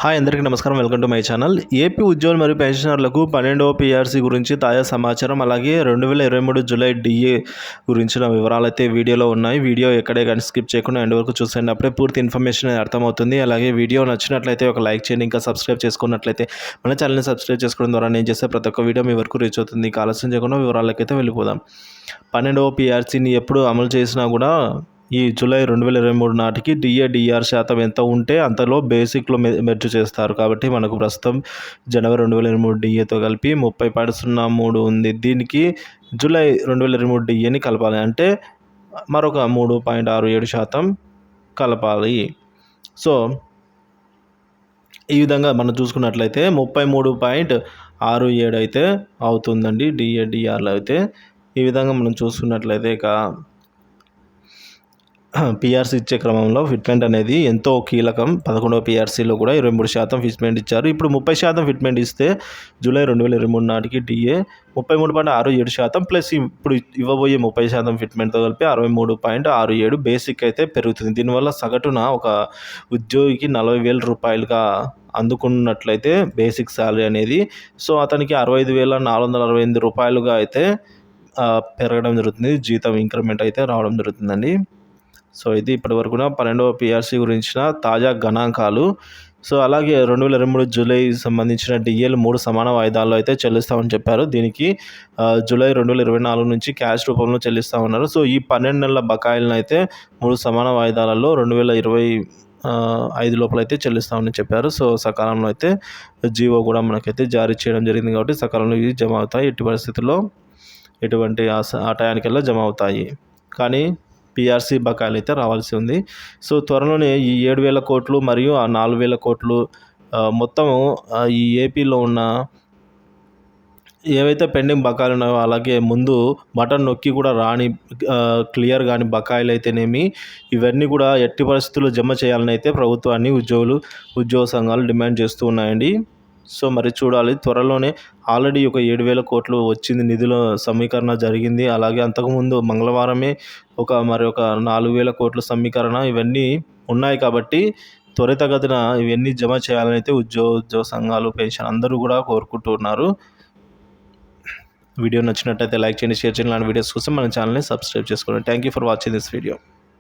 Hi అందరికీ నమస్కారం. Welcome to my channel. AP ఉద్యోగులు మరియు పెన్షనర్లకు 12వ పీఆర్సీ గురించి తాజా సమాచారం, అలాగే 2023 జూలై డిఏ గురించిన వివరాలైతే వీడియోలో ఉన్నాయి. వీడియో ఎక్కడే కానీ స్కిప్ చేయకుండా ఎండ్ వరకు చూసేయండి. అప్పుడే పూర్తి ఇన్ఫర్మేషన్ అర్థమవుతుంది. అలాగే వీడియో నచ్చినట్లయితే ఒక లైక్ చేయండి. ఇంకా సబ్స్క్రైబ్ చేసుకున్నట్లయితే మన ఛానల్ని సబ్స్క్రైబ్ చేసుకోవడం ద్వారా నేను చేసే ప్రతి ఒక్క వీడియో మీ వరకు రీచ్ అవుతుంది. ఆలస్యం చేయకుండా వివరాలకైతే వెళ్ళిపోదాం. 12వ పీఆర్సీని ఎప్పుడు అమలు చేసినా కూడా ఈ జూలై 2023 నాటికి డిఆర్ శాతం ఎంత ఉంటే అంతలో బేసిక్లో మెర్జ్ చేస్తారు. కాబట్టి మనకు ప్రస్తుతం జనవరి 2023 డిఏతో కలిపి 30.03 ఉంది. దీనికి జూలై 2023 డిఏని కలపాలి అంటే మరొక 3.67% కలపాలి. సో ఈ విధంగా మనం చూసుకున్నట్లయితే 33.67 అయితే అవుతుందండి డిఆర్లో అయితే. ఈ విధంగా మనం చూసుకున్నట్లయితే ఇక పీఆర్సీ ఇచ్చే క్రమంలో ఫిట్మెంట్ అనేది ఎంతో కీలకం. 11వ పీఆర్సీలో కూడా 23% ఫిట్మెంట్ ఇచ్చారు. ఇప్పుడు 30% ఫిట్మెంట్ ఇస్తే జూలై 2023 నాటికి డిఏ 33.67% ప్లస్ ఇప్పుడు ఇవ్వబోయే 30% ఫిట్మెంట్తో కలిపి 63.67 బేసిక్ అయితే పెరుగుతుంది. దీనివల్ల సగటున ఒక ఉద్యోగికి 40,000 రూపాయలుగా అందుకున్నట్లయితే బేసిక్ శాలరీ అనేది, సో అతనికి 65,468 రూపాయలుగా అయితే పెరగడం జరుగుతుంది. జీతం ఇంక్రిమెంట్ అయితే రావడం జరుగుతుందండి. సో ఇది ఇప్పటివరకు 12వ పీఆర్సీ గురించిన తాజా గణాంకాలు. సో అలాగే 2023 జూలై సంబంధించిన డిఏలు 3 సమాన వాయిదాల్లో అయితే చెల్లిస్తామని చెప్పారు. దీనికి జూలై 2024 నుంచి క్యాష్ రూపంలో చెల్లిస్తూ ఉన్నారు. సో ఈ 12 నెలల బకాయిలను అయితే 3 సమాన వాయిదాలలో 2025 లోపల అయితే చెల్లిస్తామని చెప్పారు. సో సకాలంలో అయితే జీవో కూడా మనకైతే జారీ చేయడం జరిగింది. కాబట్టి సకాలంలో ఇవి జమ అవుతాయి. ఎట్టి పరిస్థితుల్లో ఎటువంటి ఆ టయానికల్లా జమ అవుతాయి. కానీ పీఆర్సీ బకాయిలు అయితే రావాల్సి ఉంది. సో త్వరలోనే ఈ 7,000 కోట్లు మరియు ఆ 4,000 కోట్లు మొత్తము ఈ ఏపీలో ఉన్న ఏవైతే పెండింగ్ బకాయిలు ఉన్నాయో, అలాగే ముందు బటన్ నొక్కి కూడా రాని క్లియర్ కాని బకాయిలు అయితేనేమి, ఇవన్నీ కూడా ఎట్టి పరిస్థితుల్లో జమ చేయాలని అయితే ప్రభుత్వాన్ని ఉద్యోగ సంఘాలు డిమాండ్ చేస్తూ ఉన్నాయండి. సో మరి చూడాలి. త్వరలోనే ఆల్రెడీ ఒక 7,000 కోట్లు వచ్చింది, నిధుల సమీకరణ జరిగింది. అలాగే అంతకుముందు మంగళవారమే ఒక 4,000 కోట్ల సమీకరణ ఇవన్నీ ఉన్నాయి. కాబట్టి త్వరితగతిన ఇవన్నీ జమ చేయాలని అయితే ఉద్యోగ సంఘాలు, పెన్షన్ అందరూ కూడా కోరుకుంటూ ఉన్నారు. వీడియో నచ్చినట్టయితే లైక్ చేయండి, షేర్ చేయండి. ఇలాంటి వీడియోస్ కోసం మన ఛానల్ని సబ్స్క్రైబ్ చేసుకోండి. Thank you for watching this video.